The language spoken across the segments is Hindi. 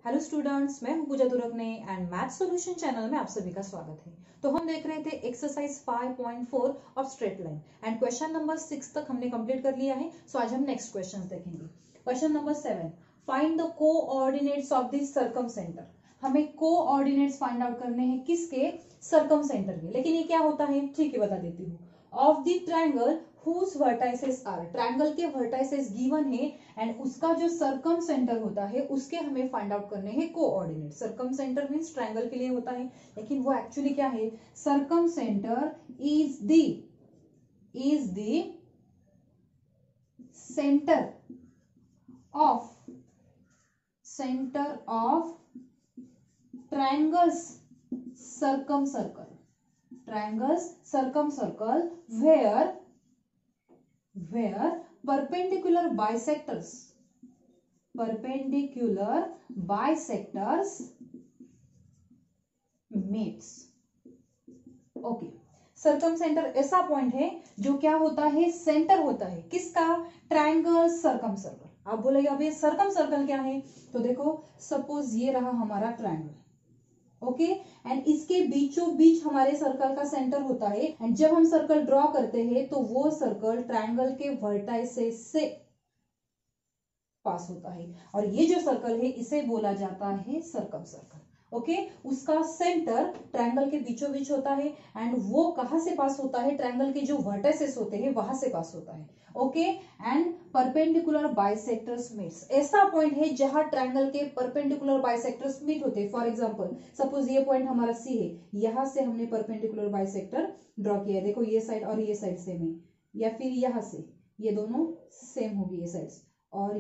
हेलो स्टूडेंट्स, मैं हूं पूजा तुरगने एंड मैथ सॉल्यूशन चैनल में आप सभी का स्वागत है। तो हम देख रहे थे exercise 5.4 of straight line and question number 6 तक हमने कंप्लीट कर लिया है। सो आज हम नेक्स्ट क्वेश्चन देखेंगे। Question number 7, find the coordinates of the circum centre. हमें कोऑर्डिनेट्स फाइंड आउट करने हैं किसके? सर्कम सेंटर के। लेकिन ये क्या होता है, ठीक है बता देती हूँ। Of the triangle whose vertices are, triangle के वर्टाइसेस गिवन है एंड उसका जो सर्कम सेंटर होता है उसके हमें फाइंड आउट करने हैं coordinate. Circum centre means triangle के लिए होता है, लेकिन वो एक्चुअली क्या है? Circum centre is the centre of triangles circumcircle where perpendicular bisectors meets। Okay, circum centre ऐसा पॉइंट है जो क्या होता है? सेंटर होता है किसका? Triangle circum circle. आप बोलेगा अभी सर्कम सर्कल क्या है? तो देखो, सपोज ये रहा हमारा ट्रायंगल, ओके एंड इसके बीचों बीच हमारे सर्कल का सेंटर होता है एंड जब हम सर्कल ड्रॉ करते हैं तो वो सर्कल ट्रायंगल के वर्टाइसेस से पास होता है और ये जो सर्कल है इसे बोला जाता है सर्कम सर्कल। ओके, उसका सेंटर ट्रायंगल के बीचों बीच होता है एंड वो कहां से पास होता है? ट्रायंगल के जो वर्टाइसेस होते हैं वहां से पास होता है। Okay, and perpendicular bisectors meets, ऐसा पॉइंट है जहां ट्रायंगल के परपेंडिकुलर बाइसेक्टर्स मीट होते हैं। फॉर एग्जांपल, सपोज ये पॉइंट हमारा सी है, यहां से हमने परपेंडिकुलर बाइसेक्टर ड्रॉ किया है। देखो ये साइड और ये साइड सेम है, या फिर यहां से ये दोनों सेम होगी ये साइड्स, और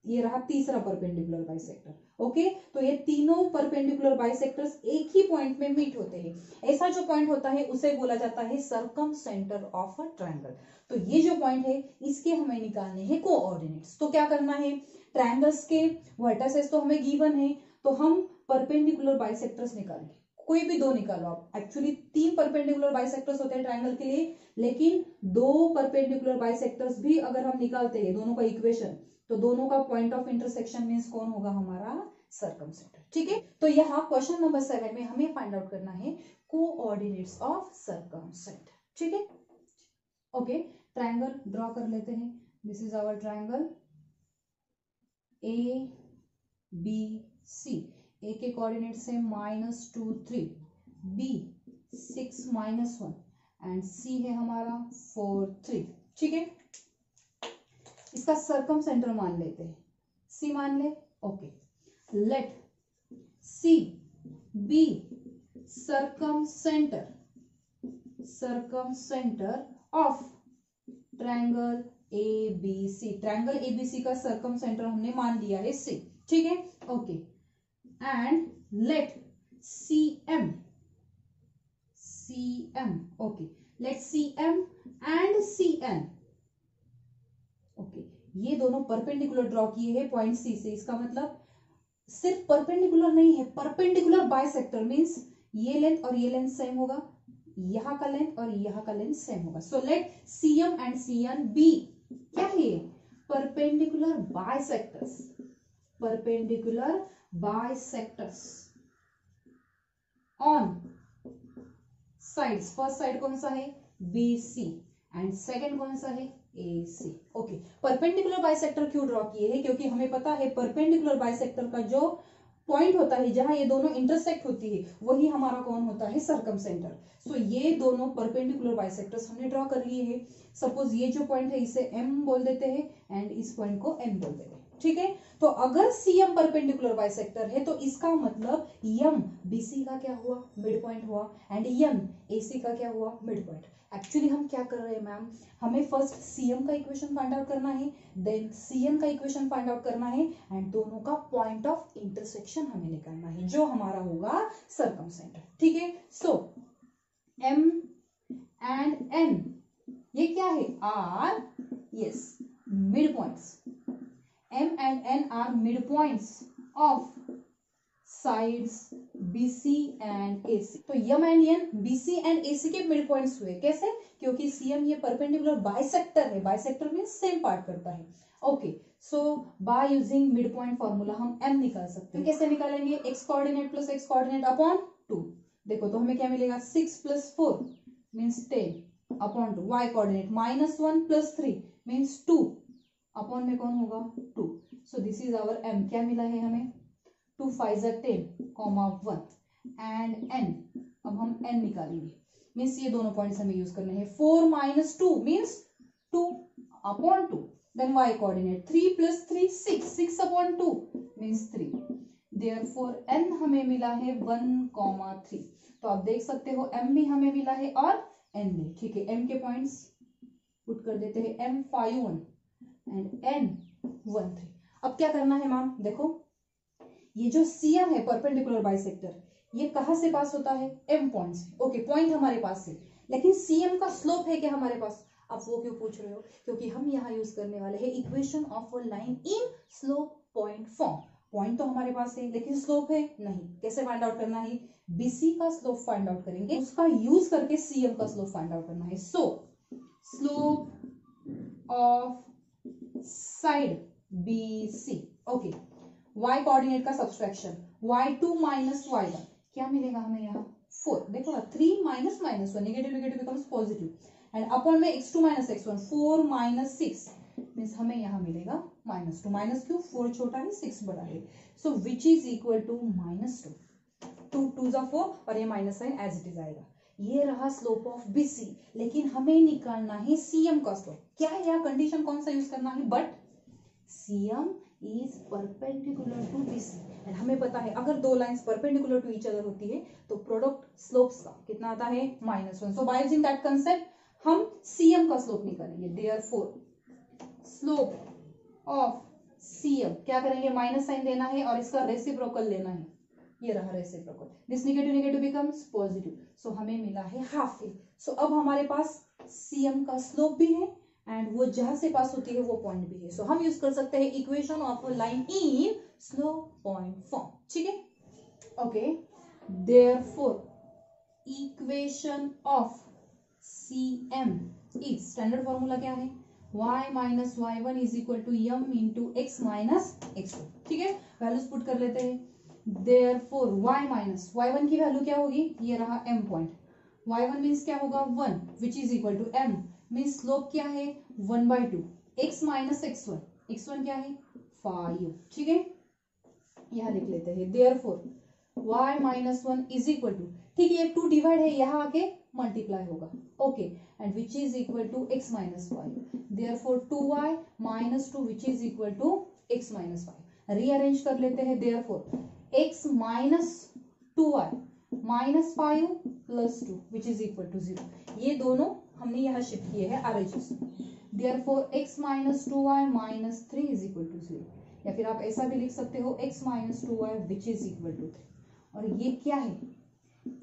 ये रहा तीसरा परपेंडिकुलर बाइसेक्टर। ओके, तो ये तीनों परपेंडिकुलर बाइसेक्टर्स एक ही पॉइंट में मीट होते हैं। ऐसा जो पॉइंट होता है उसे बोला जाता है circum centre of a triangle. तो ये जो पॉइंट है इसके हमें निकालने हैं कोऑर्डिनेट्स। तो क्या करना है? ट्रायंगल्स के वर्टाइसेस तो हमें गिवन है, तो हम परपेंडिकुलर बाइसेक्टर्स निकालेंगे। कोई भी दो निकालो आप। एक्चुअली 3 परपेंडिकुलर बाइसेक्टर्स होते हैं ट्रायंगल के लिए, लेकिन 2 परपेंडिकुलर बाइसेक्टर्स भी अगर हम निकालते हैं दोनों का इक्वेशन, तो दोनों का पॉइंट ऑफ इंटरसेक्शन मींस कौन होगा? हमारा सर्कम सेंटर। ठीक है, तो यहाँ क्वेश्चन नंबर 7 में हमें फाइंड आउट करना है कोऑर्डिनेट्स ऑफ सर्कम सेंटर। ठीक है, ओके, ट्रायंगल ड्रॉ कर लेते हैं। This is our triangle A B C. A के कोऑर्डिनेट्स है -2 3, बी 6 -1 एंड सी है हमारा 4 3। ठीक है, इसका सर्कम सेंटर मान लेते हैं, सी मान ले। Okay, let C be circumcentre of triangle A B C. Triangle A B C का सर्कम सेंटर हमने मान लिया है सी। ठीक है, okay, and let C M okay, let C M and C N, okay, ये दोनों परपेंडिकुलर ड्रॉ किए हैं पॉइंट सी से। इसका मतलब सिर्फ परपेंडिकुलर नहीं है, परपेंडिकुलर बाइसेक्टर मींस ये लेंथ और ये लेंथ सेम होगा, यहाँ का लेंथ और यहाँ का लेंथ सेम होगा। So let CM and CN be क्या है? Perpendicular bisectors on sides. First side कौन सा है? बी सी एंड सेकेंड कौन सा है? ए सी। ओके, परपेंडिकुलर बाइसेक्टर क्यों ड्रॉ किए हैं? क्योंकि हमें पता है परपेंडिकुलर बाइसेक्टर का जो पॉइंट होता है जहां ये दोनों इंटरसेक्ट होती है वही हमारा कौन होता है? Circum centre. सो ये दोनों परपेंडिकुलर बाइसेक्टर्स हमने ड्रॉ कर लिए हैं। सपोज ये जो पॉइंट है इसे एम बोल देते हैं एंड इस पॉइंट को एन बोल देते हैं। ठीक है, तो अगर सीएम परपेंडिकुलर बाइसेक्टर है तो इसका मतलब एम बीसी का क्या हुआ? मिड पॉइंट हुआ, एंड एन एसी का क्या हुआ? Mid point. एक्चुअली हम क्या कर रहे हैं मैम? हमें फर्स्ट सीएम का इक्वेशन फाइंड आउट करना है, देन सीएन का इक्वेशन फाइंड आउट करना है एंड दोनों का पॉइंट ऑफ इंटरसेक्शन हमें निकालना है जो हमारा होगा सर्कम सेंटर। ठीक है, सो एम एंड एन ये क्या है? Are yes mid points. M and N are midpoints of sides BC and AC। तो M and N BC and AC के मिड पॉइंट्स हुए। कैसे? क्योंकि CM ये परपेंडिकुलर बाइसेक्टर है, बाइसेक्टर मींस सेम पार्ट करता है। Okay, so by using mid point formula हम m निकाल सकते हैं। कैसे निकालेंगे? x coordinate plus x coordinate upon 2। देखो तो हमें क्या मिलेगा 6 plus 4 means 10 upon 2। y coordinate -1 plus 3 means 2 upon में कौन होगा 2। So this is our m। क्या मिला है हमें? 2 5 10 1 एंड n। अब हम n निकालेंगे मीन्स ये दोनों पॉइंट्स हमें यूज करने हैं। 4 minus 2 means 2 upon 2। Then y coordinate 3 plus 3 6 अपॉन 2 मीन्स 3। देयरफॉर n हमें मिला है 1,3। तो आप देख सकते हो m भी हमें मिला है और n भी। ठीक है, m के पॉइंट्स पुट कर देते हैं m 5 1 एंड n 1 3। अब क्या करना है मैम? देखो ये जो CM है परपेंडिकुलर बाइसेक्टर, ये कहां से पास होता है? M पॉइंट से। ओके, पॉइंट हमारे पास है, लेकिन CM का स्लोप है क्या हमारे पास? आप वो क्यों पूछ रहे हो? क्योंकि हम यहाँ यूज करने वाले हैं equation of a line in slope point form. Point तो हमारे पास है लेकिन स्लोप है नहीं। कैसे फाइंड आउट करना है? BC का स्लोप फाइंड आउट करेंगे, उसका यूज करके CM का स्लोप फाइंड आउट करना है। सो slope of side BC। Okay, y coordinate का सब्सट्रैक्शन y2 माइनस y1 क्या मिलेगा हमें यहाँ? 4। देखो ना 3 minus -1 negative negative becomes positive and upon में x2 minus x1 4 minus 6 means हमें यहाँ मिलेगा -2। माइनस क्यों? 4 छोटा है 6 बड़ा है। So which is equal to -2। 2 2 जा 4 और ये minus sign as it is आएगा। ये रहा स्लोप ऑफ BC, लेकिन हमें निकालना है CM का स्लोप। क्या है यहाँ कंडीशन? कौन सा यूज करना है? But CM is perpendicular to BC and हमें पता है अगर दो lines perpendicular to each other होती है तो प्रोडक्ट स्लोप्स का कितना आता है? -1। सो बाय यूजिंग दैट कंसेप्ट हम CM का स्लोप निकालेंगे। देयरफॉर स्लोप ऑफ CM क्या करेंगे? माइनस साइन देना है और इसका रेसिप्रोकल लेना है। ये रहा reciprocal. This negative negative becomes positive. So हमें मिला है हाफ ए। सो अब हमारे पास CM का स्लोप भी है एंड वो जहां से पास होती है वो पॉइंट भी है। सो हम यूज कर सकते हैं equation of a line in slope point form. ठीक है, okay. Therefore equation of CM is, standard formula क्या है? y minus y1 is equal to m into x minus x2। ठीक है, वैल्यूज पुट कर लेते हैं। देयरफॉर y माइनस y1 की वैल्यू क्या होगी? ये रहा m पॉइंट। y1 मीन्स क्या होगा? 1 which is equal to m means slope क्या है? 1/2। x माइनस x1, x1 क्या है? 5। ठीक है, यहां लिख लेते हैं। Therefore y minus 1 is equal to, ठीक है ये 2 डिवाइड है, यहाँ आके मल्टीप्लाई होगा। Okay, and which is equal to x minus 5। Therefore 2y minus 2 which is equal to x minus 5। Rearrange कर लेते हैं। Therefore x minus 2y minus 5 plus 2 which is equal to 0। ये दोनों हमने यहाँ शिफ्ट किए हैं RHS में। Therefore x minus 2y minus 3 is equal to 0, या फिर आप ऐसा भी लिख सकते हो x minus 2y which is equal to 3। और ये क्या है?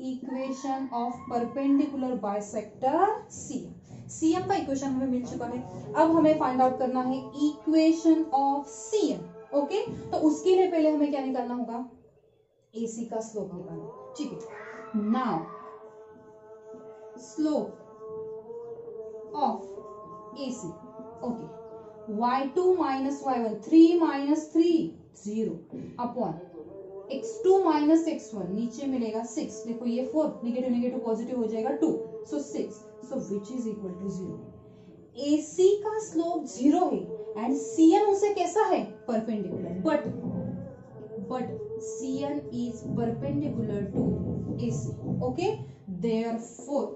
Equation of perpendicular bisector CM। CM का इक्वेशन हमें मिल चुका है। अब हमें फाइंड आउट करना है इक्वेशन ऑफ CM। ओके, तो उसके लिए पहले हमें क्या निकालना होगा? AC का स्लोप निकालना। ठीक है, now slope of AC. Okay. y2 minus y1 3 minus 3 0 upon x2 minus x1 नीचे मिलेगा 6। देखो ये 4 नेगेटिव नेगेटिव पॉजिटिव हो जाएगा 2, so 6, so which is equal to 0। AC का स्लोप 0 है एंड CM उसे कैसा है? Perpendicular. but CM is perpendicular to AC। okay, therefore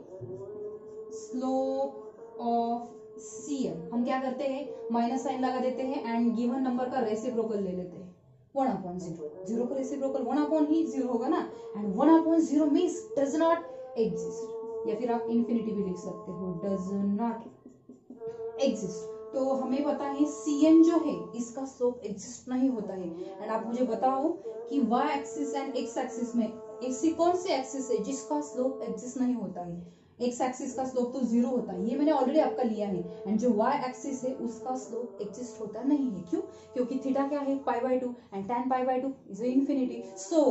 slope of CM हम क्या करते हैं? माइनस साइन लगा देते हैं एंड गिवन नंबर का रेसिप्रोकल ले लेते हैं। 1/0, 0 का रेसिप्रोकल 1/0 होगा ना, and 1/0 means does not exist, या फिर आप इंफिनिटी भी लिख सकते हो, डज नॉट एग्जिस्ट। तो हमें पता है CM जो है इसका स्लोप एग्जिस्ट नहीं होता है। एंड आप मुझे बताओ कि y axis and x axis में ऐसी कौन सी एक्सिस है जिसका स्लोप एग्जिस्ट नहीं होता है? एक्स एक्सिस का स्लोप तो 0 होता है, ये मैंने ऑलरेडी आपका लिया है। एंड जो वाई एक्सिस है उसका स्लोप एग्जिस्ट होता नहीं है। क्यों? क्योंकि थीटा क्या है, π/2 and tan π/2 is infinity. So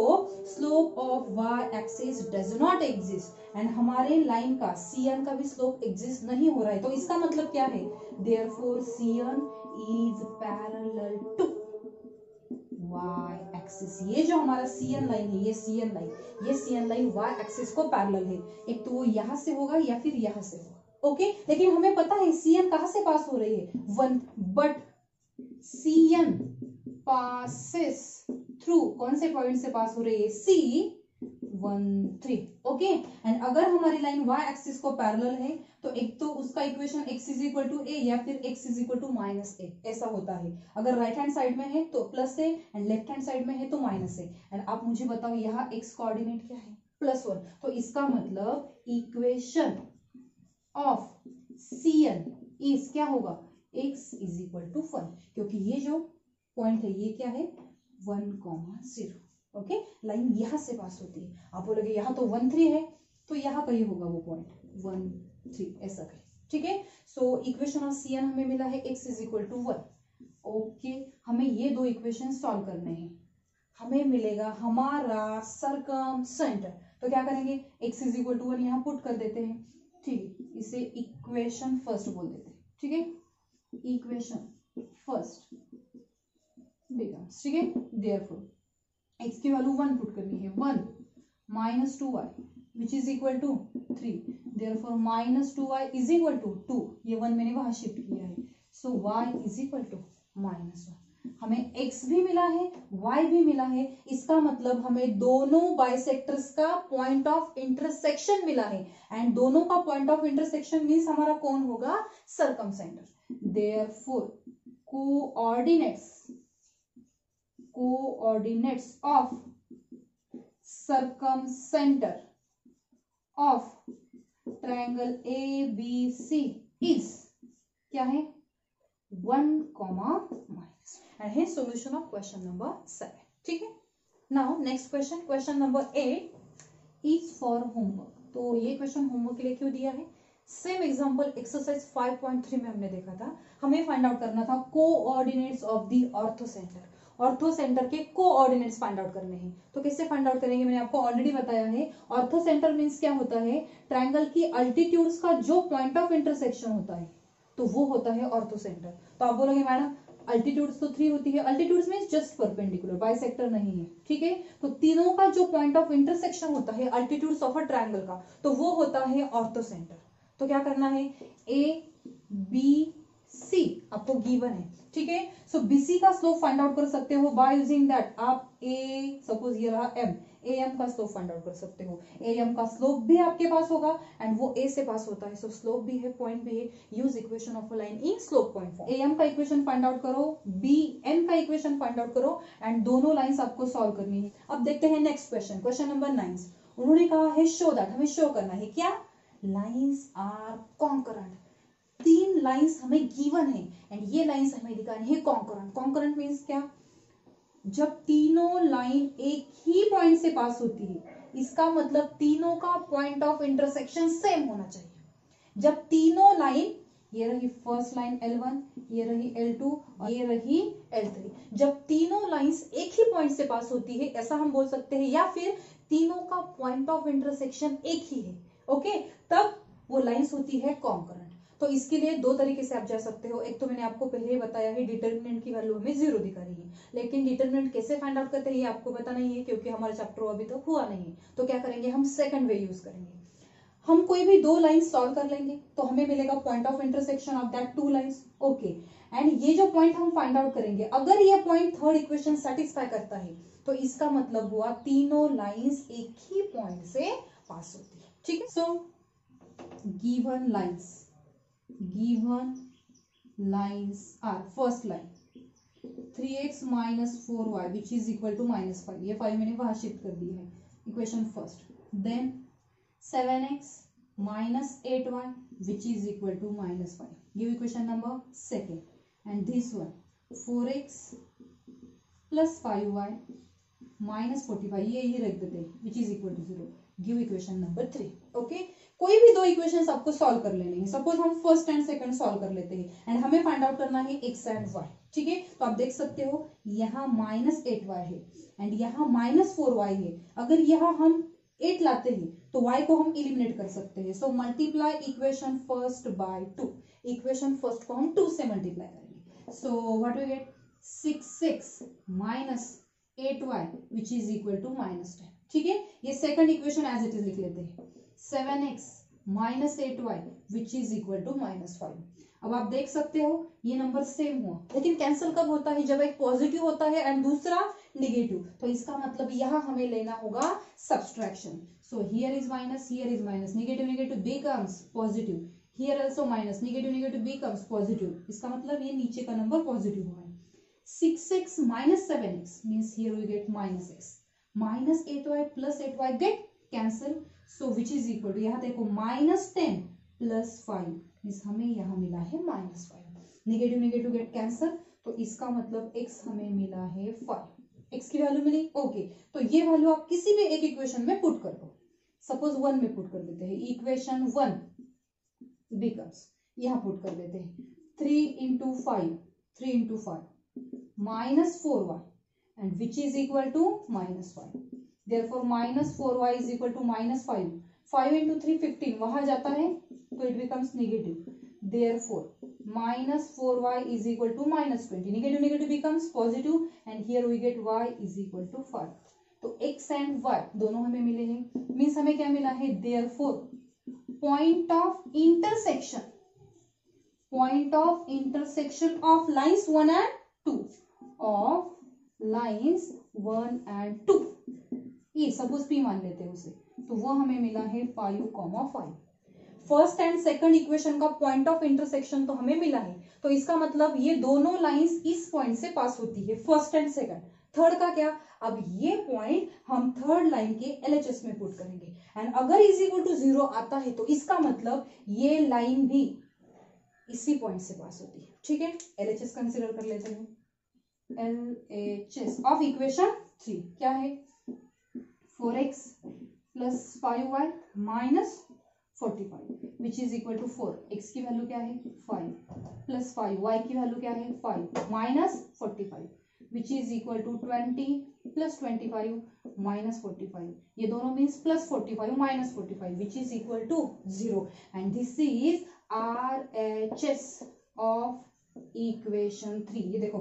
slope of y axis does not exist and हमारे लाइन का cn का भी स्लोप एग्जिस्ट नहीं हो रहा है। तो इसका मतलब क्या है, therefore cn is parallel to y axis. ये जो हमारा cn लाइन है, ये cn लाइन y एक्सिस को पैरेलल है। एक तो वो यहां से होगा या फिर यहां से होगा। ओके, लेकिन हमें पता है cn कहां से पास हो रही है, 1, बट cn पासेस थ्रू कौन से पॉइंट से पास हो रही है, C1 3। ओके, एंड अगर हमारी लाइन y एक्सिस को पैरेलल है तो एक तो उसका equation x is equal to a या फिर x is equal to -a ऐसा होता है। अगर राइट हैंड साइड में है तो +a and left hand side में है तो -a। एंड आप मुझे बताओ यहाँ x कोऑर्डिनेट क्या है, +1। तो इसका मतलब इक्वेशन ऑफ cn इज क्या होगा, x इज इक्वल टू 1, क्योंकि ये जो पॉइंट है ये क्या है, 1,0। ओके, लाइन यहां से पास होती है। आप बोलोगे यहाँ तो 1 3 है, तो यहाँ कहीं होगा वो पॉइंट 1 3 ऐसा कहीं। ठीक है, सो इक्वेशन ऑफ cn हमें मिला है x is equal to 1। Okay, हमें ये दो इक्वेशन सॉल्व करने हैं। हमें मिलेगा हमारा सर्कम सेंटर। तो क्या करेंगे, x इज इक्वल टू 1 यहाँ पुट कर देते हैं। ठीक है, इसे इक्वेशन फर्स्ट बोल देते हैं। ठीक है, इक्वेशन फर्स्ट बिकम्स, ठीक है, देयरफॉर x की वैल्यू 1 पुट करनी है, 1 minus 2y which is equal to 3, therefore minus 2y is equal to 2, ये 1 मैंने वहां शिफ्ट किया है। So y is equal to -1। हमें x भी मिला है, y भी मिला है, इसका मतलब हमें दोनों बाइसेक्टर्स का पॉइंट ऑफ इंटरसेक्शन मिला है। एंड दोनों का पॉइंट ऑफ इंटरसेक्शन मीन्स हमारा कौन होगा, circum centre. Therefore coordinates of circumcenter of triangle ABC is क्या है, 1, माइनस, एंड है सॉल्यूशन ऑफ क्वेश्चन नंबर 7। ठीक है, now next question number 8 is for homework. तो ये क्वेश्चन होमवर्क के लिए क्यों दिया है, सेम एग्जांपल एक्सरसाइज 5.3 में हमने देखा था। हमें फाइंड आउट करना था कोऑर्डिनेट्स ऑफ द ऑर्थोसेंटर। ऑर्थोसेंटर के कोऑर्डिनेट्स फाइंड आउट करने हैं। तो कैसे फाइंड आउट करेंगे, मैंने आपको ऑलरेडी बताया है। ऑर्थोसेंटर मींस क्या होता है, ट्रायंगल की अल्टीट्यूड्स का जो पॉइंट ऑफ इंटरसेक्शन होता है तो वो होता है ऑर्थोसेंटर। तो आप बोलोगे मैडम अल्टीट्यूड्स तो 3 होती है, altitudes means just perpendicular, bisector नहीं है। ठीक है, तो तीनों का जो पॉइंट ऑफ इंटरसेक्शन होता है अल्टीट्यूड्स ऑफ अ ट्रायंगल का, तो वो होता है ऑर्थोसेंटर। तो क्या करना है, ABC आपको गिवन है। ठीक है, सो BC का स्लोप फाइंड आउट कर सकते हो बाय यूजिंग दैट। आप सपोज ये रहा M, AM का स्लोप फाइंड आउट कर सकते हो। AM का स्लोप भी आपके पास होगा एंड वो A से पास होता है, सो स्लोप भी है, पॉइंट भी है। Use equation of a line in slope point form. AM का इक्वेशन फाइंड आउट करो, BN का इक्वेशन फाइंड आउट करो एंड दोनों लाइंस आपको सॉल्व करनी है। अब देखते हैं नेक्स्ट क्वेश्चन नंबर 9। उन्होंने कहा है शो दैट, हमें शो करना है क्या, लाइंस आर कॉन्करेंट। 3 लाइंस हमें गिवन है एंड ये लाइंस हमें दिखानी है कॉन्करेंट। कॉन्करेंट मींस क्या, जब तीनों लाइन एक ही पॉइंट से पास होती है, इसका मतलब तीनों का पॉइंट ऑफ इंटरसेक्शन सेम होना चाहिए। जब तीनों लाइन, ये रही फर्स्ट लाइन L1, ये रही L2 और ये रही L3, जब तीनों लाइंस एक ही पॉइंट से पास होती है ऐसा हम बोल सकते हैं, या फिर तीनों का पॉइंट ऑफ इंटरसेक्शन एक ही है, ओके, तब वो लाइंस होती है कॉन्करेंट। तो इसके लिए 2 तरीके से आप जा सकते हो। एक तो मैंने आपको पहले ही बताया है, डिटर्मिनेंट की वैल्यू हमें 0 दिखा रही है, लेकिन डिटर्मिनेंट कैसे फाइंड आउट करते हैं ये आपको पता नहीं है क्योंकि हमारा चैप्टर अभी तक हुआ नहीं है। तो क्या करेंगे, हम सेकंड वे यूज करेंगे। हम कोई भी 2 लाइन सॉल्व कर लेंगे तो हमें मिलेगा point of intersection of that 2 lines. Okay, and ये जो पॉइंट हम फाइंड आउट करेंगे, अगर ये पॉइंट थर्ड इक्वेशन सेटिस्फाई करता है तो इसका मतलब हुआ तीनों लाइंस एक ही पॉइंट से पास होती है। ठीक है, so given are first line 3x minus 4y which is equal to -5, ये 5 मैंने वहां शिफ्ट कर दी है, equation first. Then 7x minus 8y which is equal to -5, give equation number second, and this one 4x plus 5y minus 45, ये रख देते हैं which is equal to 0, give equation number 3। Okay, कोई भी दो इक्वेशंस आपको सॉल्व कर लेने हैं। सपोज हम फर्स्ट एंड सेकंड सॉल्व कर लेते हैं एंड हमें फाइंड आउट करना है x एंड y। ठीक है, तो आप देख सकते हो यहाँ -8y है एंड यहाँ -4y है। अगर यहाँ हम 8 लाते हैं तो y को हम इलिमिनेट कर सकते हैं। So multiply equation first by 2। Equation first को हम 2 से मल्टीप्लाई करेंगे। So what we get 6x minus 8y which is equal to -10। ठीक है, ये second equation as it is लिख लेते हैं। 7x minus 8y which is equal to -5। अब आप देख सकते हो ये नंबर सेम हुआ, लेकिन कैंसिल कब होता है? जब एक पॉजिटिव होता है एंड दूसरा नेगेटिव। तो इसका मतलब यहाँ हमें लेना होगा subtraction. So here is minus, here is minus, negative negative becomes positive, here also minus, negative negative becomes positive. इसका मतलब ये नीचे का नंबर पॉजिटिव हुआ है। 6x minus 7x means here we get minus x. Minus 8y plus 8y get cancel. So which is equal to, यहाँ देखो -10 plus 5 means हमें यहाँ मिला है -5। नेगेटिव नेगेटिव गेट कैंसल, तो इसका मतलब x हमें मिला है 5। x की वैल्यू मिली, ओके। तो ये वैल्यू आप किसी भी एक इक्वेशन में पुट कर दो। सपोज 1 में पुट कर देते हैं। इक्वेशन 1 बिकम्स, यहाँ पुट कर देते हैं 3 into 5 -4y and which is equal to -5. Therefore -4y is equal to -5. 5 into 3 15, वहां जाता है तो it becomes negative. Therefore -4y is equal to -20. Negative negative becomes positive and here we get y is equal to 5. तो x and y दोनों हमें मिले हैं। मीन्स हमें क्या मिला है? Therefore point of intersection of lines 1 and 2 of lines 1 and 2, ये सपोज P मान लेते हैं उसे, तो वो हमें मिला है 5,5। फर्स्ट एंड सेकंड इक्वेशन का पॉइंट ऑफ इंटरसेक्शन तो हमें मिला है, तो इसका मतलब ये दोनों लाइंस इस पॉइंट से पास होती है, फर्स्ट एंड सेकंड। थर्ड का क्या? अब ये पॉइंट हम थर्ड लाइन के LHS में पुट करेंगे एंड अगर इज इक्वल टू 0 आता है तो इसका मतलब ये लाइन भी इसी पॉइंट से पास होती है। ठीक है, LHS कंसिडर कर लेते हैं। LHS ऑफ इक्वेशन 3 क्या है? 4x plus 5y minus 45 which is equal to 4। x की वैल्यू क्या है? 5 plus 5, y की वैल्यू क्या है? 5 minus 45 which is equal to 20 plus 25 minus 45। ये दोनों means plus 45 minus 45 which is equal to 0 and this is RHS of equation 3। ये देखो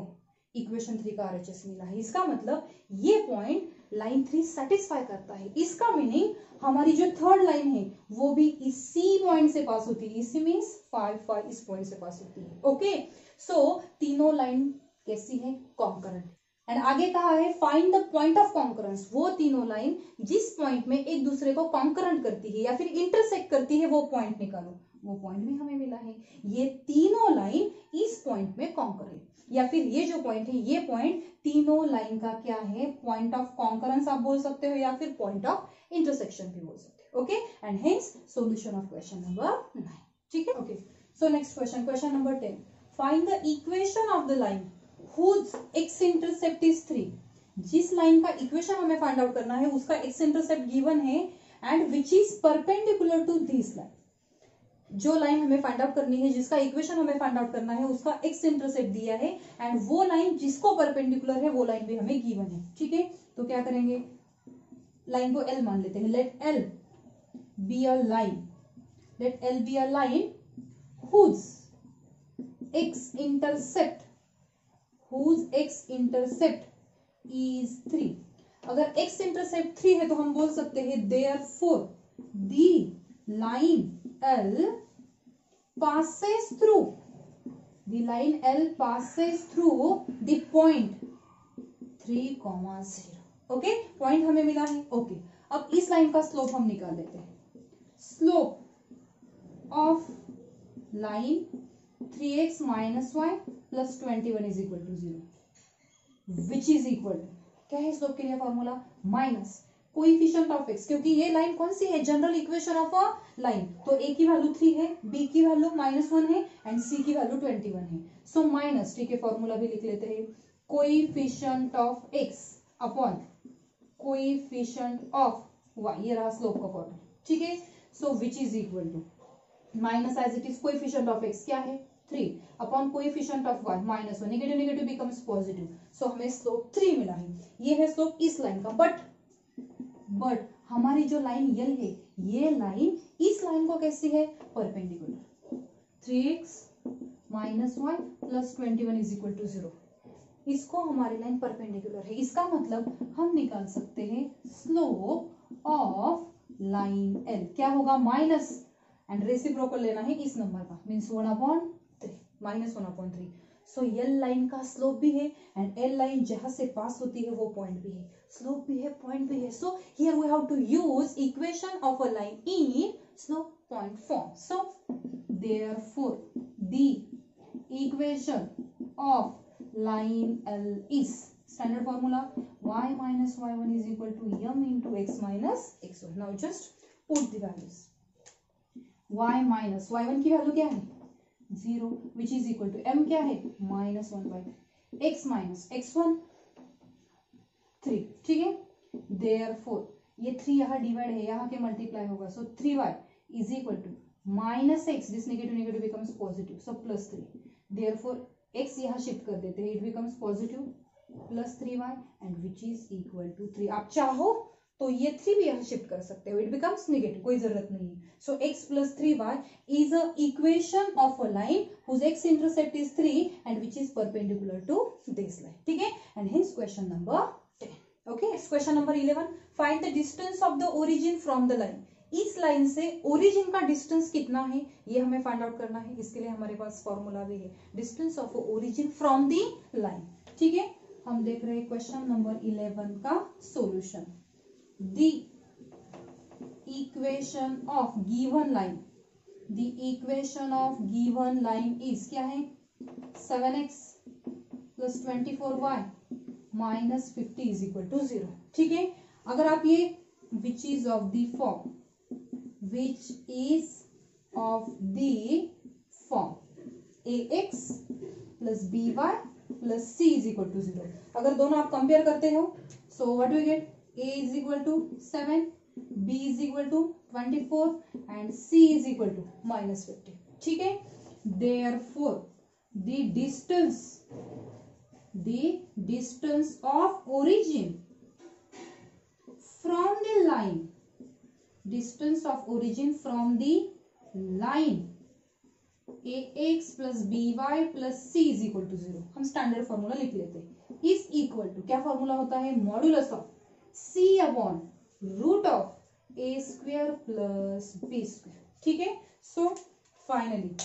इक्वेशन 3 का RHS मिला है। इसका मतलब ये पॉइंट लाइन 3 सेटिस्फाई करता है। इसका मीनिंग हमारी जो थर्ड लाइन है वो भी इसी पॉइंट से पास होती है। इसी मीन्स 5 इस पॉइंट से पास होती है। ओके, सो तीनों लाइन कैसी है? कॉन्करेंट। एंड आगे कहा है find the point of concurrence. वो तीनों लाइन जिस पॉइंट में एक दूसरे को कॉन्करेंट करती है या फिर इंटरसेक्ट करती है वो पॉइंट निकालो। वो पॉइंट भी हमें मिला है। ये तीनों लाइन इस पॉइंट में कॉन्करेंट, या फिर ये जो पॉइंट है ये पॉइंट तीनों लाइन का क्या है? पॉइंट ऑफ कॉन्करेंस आप बोल सकते हो या फिर पॉइंट ऑफ इंटरसेक्शन भी बोल सकते हो। Okay, and hence solution of question number 9। ठीक है, okay. So next question number 10। Find the equation of the line whose x intercept is 3। जिस लाइन का इक्वेशन हमें फाइंड आउट करना है उसका x इंटरसेप्ट गिवन है and which is perpendicular to this line. जो लाइन हमें फाइंड आउट करनी है, जिसका इक्वेशन हमें फाइंड आउट करना है, उसका x इंटरसेप्ट दिया है एंड वो लाइन जिसको परपेंडिकुलर है वो लाइन भी हमें गिवन है। ठीक है, तो क्या करेंगे? लाइन को L मान लेते हैं। Let L be a line, let L be a line whose x intercept is 3। अगर x इंटरसेप्ट 3 है तो हम बोल सकते हैं therefore the line L passes through the point 3,0। Okay, point हमें मिला है। ओके, अब इस लाइन का स्लोप हम निकाल लेते हैं। Slope of line 3x minus y plus 21 is equal to 0 which is equal to, क्या है स्लोप के लिए formula? Minus coefficient of x, क्योंकि ये लाइन कौन सी है? General equation of a line. तो a की वैल्यू 3 है, b की वैल्यू -1 है एंड c की वैल्यू 21 है। सो माइनस, ठीक है, फॉर्मूला भी लिख लेते हैं। Coefficient of x upon coefficient of y, ये रहा स्लोप का फॉर्मूला। ठीक है, so which is equal to minus as it is coefficient of x क्या है 3 upon coefficient of y minus 1 negative negative becomes positive so हमें स्लोप 3 मिला है। ये है स्लोप इस लाइन का। बट हमारी जो लाइन यल है ये लाइन इस लाइन को कैसी है perpendicular 3x minus y plus 21 is equal to 0। इसको हमारी लाइन परपेंडिकुलर है। इसका मतलब हम निकाल सकते हैं स्लोप ऑफ लाइन L क्या होगा माइनस एंड रेसिप्रोकल लेना है इस नंबर का मीन्स 1/3 माइनस 1/3। सो L लाइन का स्लोप भी है एंड L लाइन जहां से पास होती है वो पॉइंट भी है, स्लोप भी है, पॉइंट भी है। So here we have to use equation of a line in slope point form. So therefore the equation of line L is standard formula y minus y1 is equal to m into x minus x1। now just put the values y minus y1 की वैल्यू क्या है 0 which is equal to m क्या है minus 1 by x minus x1 3 ठीक है। therefore ये 3 यहाँ डिवाइड है यहाँ के मल्टीप्लाई होगा सो 3y is equal to minus x this negative negative becomes positive so plus 3 therefore x यहाँ शिफ्ट कर देते हैं it becomes positive plus 3y and which is equal to 3। आप चाहो तो ये 3 भी यहाँ शिफ्ट कर सकते हो इट बिकम्स नेगेटिव कोई जरूरत नहीं है। So x plus 3y is a equation of a line whose x intercept is 3 and which is perpendicular to this line ठीक है। And hence question number 10 okay. Question number 11 find the distance of the origin from the line. इस लाइन से ओरिजिन का डिस्टेंस कितना है ये हमें फाइंड आउट करना है। इसके लिए हमारे पास फॉर्मूला भी है distance of origin from the line ठीक है। हम देख रहे हैं क्वेश्चन नंबर 11 का solution. The equation of given line the equation of given line is क्या है 7x plus 24y minus 50 is equal to 0 ठीक है। अगर आप ये which is of the form which is of the form ax plus by plus c is equal to 0। अगर दोनों आप कंपेयर करते हो so what do we get a is equal to 7 b is equal to 24 and c is equal to minus 50 ठीक है। therefore the distance of origin from the line distance of origin from the line ax plus by plus c is equal to 0। हम स्टैंडर्ड फॉर्मूला लिख लेते हैं इज इक्वल टू क्या फॉर्मूला होता है modulus of c upon root of a square plus b square ठीक है। So finally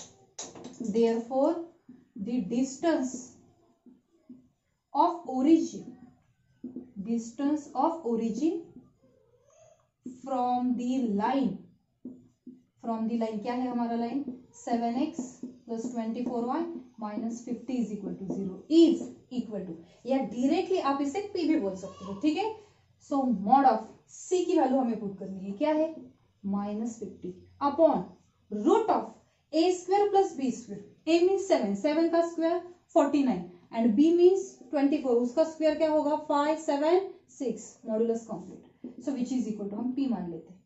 therefore the distance of origin from the line क्या है हमारा line 7x plus 24y minus 50 is equal to 0 is equal to या डायरेक्टली आप इसे p भी बोल सकते हो ठीक है। सो मॉड ऑफ c की वैल्यू हमें पुट करनी है क्या है minus 50 upon root of a square plus b square. a means 7 का स्क्वायर 49 एंड b मीन्स 24 उसका स्क्वायर क्या होगा 5 7 6 modulus complete so which is equal to हम p मान लेते हैं।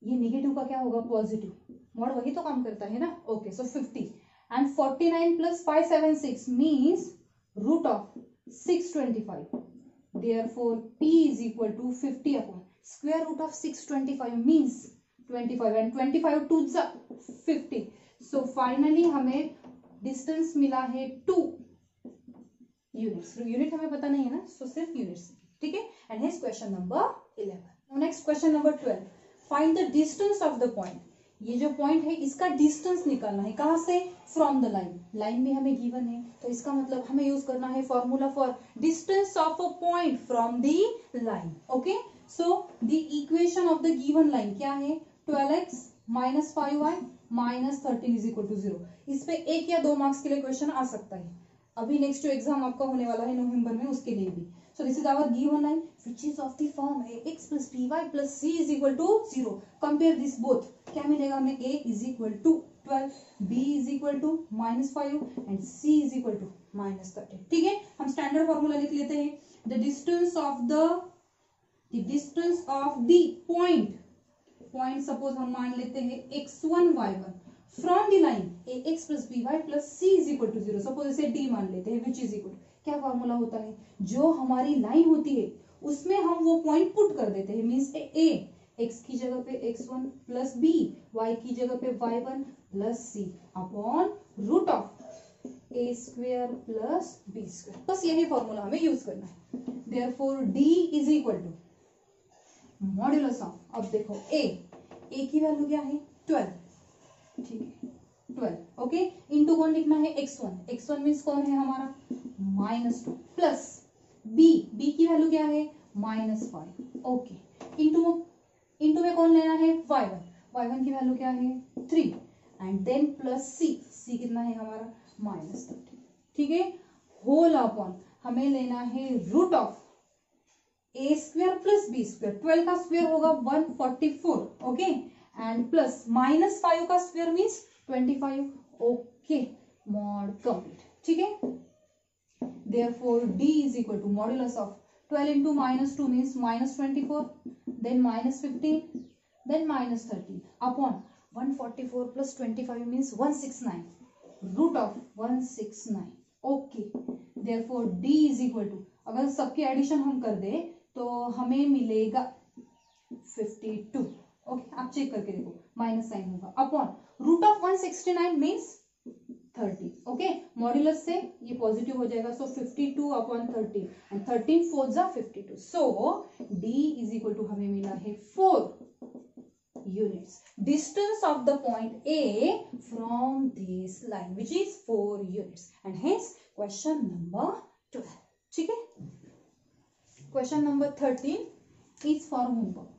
ये नेगेटिव का क्या होगा पॉजिटिव मॉड वही तो काम करता है ना okay. So 50 and 49 plus 576 means root of 625 therefore p is equal to 50 upon square root of 625 means 25 and 25 to 50। So finally हमें डिस्टेंस मिला है 2 यूनिट्स। यूनिट हमें पता नहीं है ना सो सिर्फ यूनिट्स ठीक है। And his question number 11। Next question number 12 find the distance of the point. ये जो पॉइंट है इसका डिस्टेंस निकालना है कहां से फ्रॉम द लाइन। लाइन भी हमें गिवन है तो इसका मतलब हमें यूज करना है formula for distance of a point from the line okay. So the equation of the given line क्या है 12x minus 5y minus 13 is equal to 0। इस पे 1 या 2 मार्क्स के लिए क्वेश्चन आ सकता है। अभी नेक्स्ट जो एग्जाम आपका होने वाला है नवंबर में उसके लिए भी। So this is our given line which is of the form ax plus by plus c is equal to 0। Compare this both क्या मिलेगा हमें a is equal to 12 b is equal to minus 5 and c is equal to minus 13 ठीक है। हम स्टैंडर्ड फॉर्मूला लिख लेते हैं the distance of the point point suppose हम मान लेते हैं x1 y1 from the line ax plus by plus c is equal to 0, suppose इसे d मान लेते हैं, विच इज इक्वल, क्या फॉर्मूला होता है, जो हमारी लाइन होती है उसमें हम वो पॉइंट पुट कर देते हैं, मीन्स a x की जगह पे x1 प्लस b, y की जगह पे y1 plus c upon root of a square plus b square. बस यही फॉर्मूला हमें यूज करना है। Therefore d is equal to modulus of, अब देखो a की वैल्यू क्या है 12, ठीक है 12, ओके, इंटू कौन लिखना है x1 मीन्स कौन है हमारा -2 प्लस b की वैल्यू क्या है -5, ओके, इंटू में कौन लेना है y1 की वैल्यू क्या है 3 एंड देन प्लस c कितना है हमारा -30, ठीक है, होल अपॉन हमें लेना है root of a square plus b square, 12 का स्क्वेयर होगा 144, ओके, एंड प्लस -5 का square means 25, okay, mod complete, ठीक है। Therefore d is equal to modulus of 12 into -2 means -24, then -15, then -13 upon 144 plus 25 means 169, root of 169, okay. Therefore d is equal to, अगर सबके एडिशन हम कर दे तो हमें मिलेगा 52, ओके, आप चेक करके देखो, माइनस साइन होगा, upon root of 169 means 30, okay, modulus से ये पॉजिटिव हो जाएगा, सो 52 अपॉन 30 एंड 13 4 जा 52, सो d इज इक्वल टू हमें मिला है 4 units, distance of the point A from this line which is 4 units, and hence question number 12, ठीक है। Question number 13 is for homework,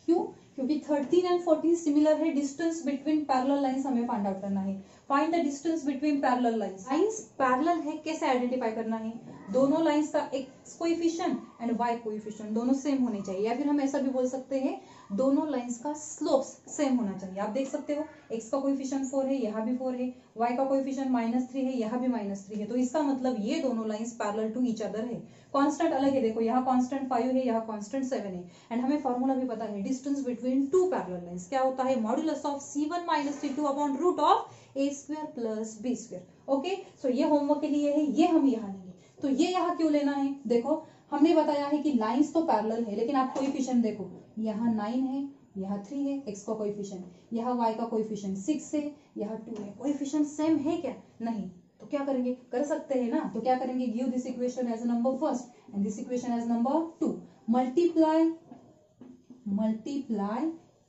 क्यों, क्योंकि 13 एंड 14 सिमिलर है, डिस्टेंस बिटवीन पैरेलल लाइंस हमें फाइंड आउट करना है, find the distance between parallel lines, lines parallel है कैसे आइडेंटिफाई करना है, दोनों लाइंस का x coefficient and y coefficient दोनों सेम होने चाहिए, या फिर हम ऐसा भी बोल सकते हैं दोनों लाइंस का स्लोप्स सेम होना चाहिए। आप देख सकते हो x का कोएफिशिएंट 4 है, यहाँ भी 4 है, y का कोएफिशिएंट -3 है, यहाँ भी -3 है, तो इसका मतलब ये दोनों lines parallel to each other है। कांस्टेंट अलग है, देखो यहाँ कांस्टेंट 5 है, यहाँ कांस्टेंट 7 है, एंड हमें फॉर्मूला भी पता है, distance between two parallel lines क्या होता है, modulus of c1 - c2 upon root of a square plus b square, okay. So ये होमवर्क के लिए है, ये हम यहाँ लेंगे, तो ये यहाँ क्यों लेना है, देखो हमने बताया है कि लाइंस तो पैरेलल है, लेकिन आप कोएफिशिएंट देखो, यहाँ 9 है, यहाँ 3 है, x का कोएफिशिएंट, यहाँ y का कोएफिशिएंट 6 है, यहाँ 2 है, कोएफिशिएंट सेम है क्या, नहीं, तो क्या करेंगे, कर सकते हैं ना, तो क्या करेंगे, give this equation as number first and this equation as number 2, multiply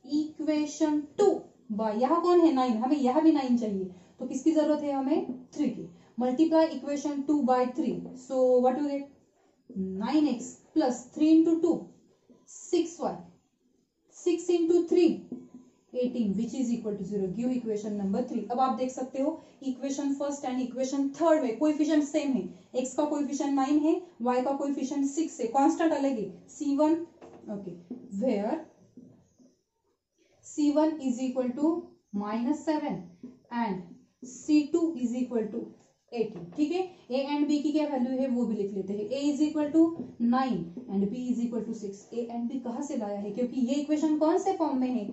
equation 2 by, यहाँ कौन है 9, हमें यहाँ भी 9 चाहिए, तो किसकी जरूरत है हमें 3 की, multiply equation 2 by 3, so what you get 9x plus 3 into 2 6y, 6 into 3 18 which is equal to 0, give equation number 3। अब आप देख सकते हो equation first and equation third में कोएफिशिएंट सेम है, x का कोएफिशिएंट 9 है, y का कोएफिशिएंट 6 है, कांस्टेंट अलग है c1, okay, where c1 is equal to -7 and c2 is equal to 18, ठीक है। a एंड b की क्या वैल्यू है वो भी लिख लेते हैं, a is equal to 9 and b is equal to 6, a and b कहां से लाया है, क्योंकि ये इक्वेशन कौन से फॉर्म में है,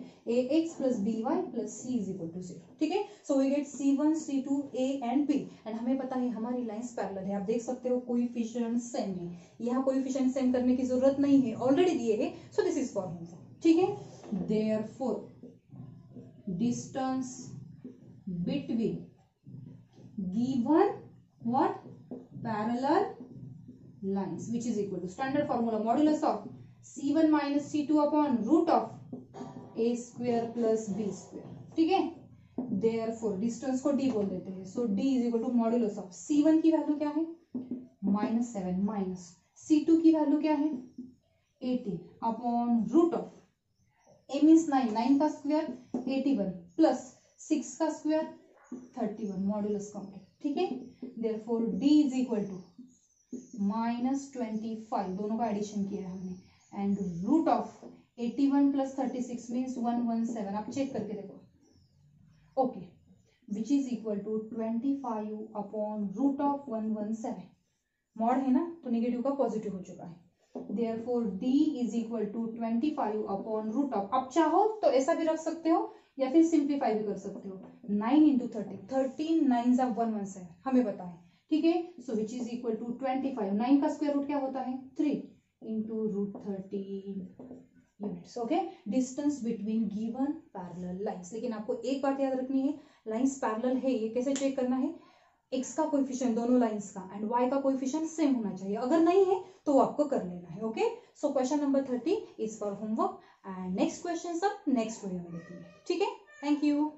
ax plus by plus c is equal to 0, ठीक है। So we get c1 c2 a and b, and हमें पता है हमारी लाइंस पैरेलल है, आप देख सकते हो कोएफिशिएंट सेम है, यहाँ कोएफिशिएंट सेम करने की जरूरत नहीं है, ऑलरेडी दिए है, सो दिस इज फॉर होमवर्क, ठीक है। Therefore distance between given what parallel lines which is equal to standard formula modulus of c1 minus c2 upon root of a square plus b square, ठीक है। therefore distance को d बोल देते हैं, so d is equal to modulus of c1 की वैल्यू क्या है -7 माइनस c2 की वैल्यू क्या है 18 upon root of a means 9 का स्क्वायर 81 प्लस 6 का स्क्वायर 31, मॉड्यूलस कंप्लीट, ठीक है। Therefore d is equal to -25, दोनों का एडिशन किया है हमने, and root of 81 plus 36 means 117, आप चेक करके देखो, okay, which is equal to 25 upon root of 117, mod है ना, तो नेगेटिव का पॉजिटिव हो चुका है, therefore d is equal to 25 upon root of, अब चाहो तो ऐसा भी रख सकते हो या फिर सिंप्लीफाई भी कर सकते हो, 9 इंटू 13 9 जा 117 हमें पता है, ठीक है। So which is equal to 25, 9 का स्क्वायर रूट क्या होता है 3 into root 13 units. Okay, distance between given parallel lines. लेकिन आपको एक बात याद रखनी है, लाइंस पैरेलल है ये कैसे चेक करना है, x का कोएफिशिएंट दोनों लाइंस का एंड y का कोएफिशिएंट सेम होना चाहिए, अगर नहीं है तो आपको कर लेना है। Okay, so question number 30 is for homework and next question सब नेक्स्ट वीडियो में देखेंगे, ठीक है। Thank you.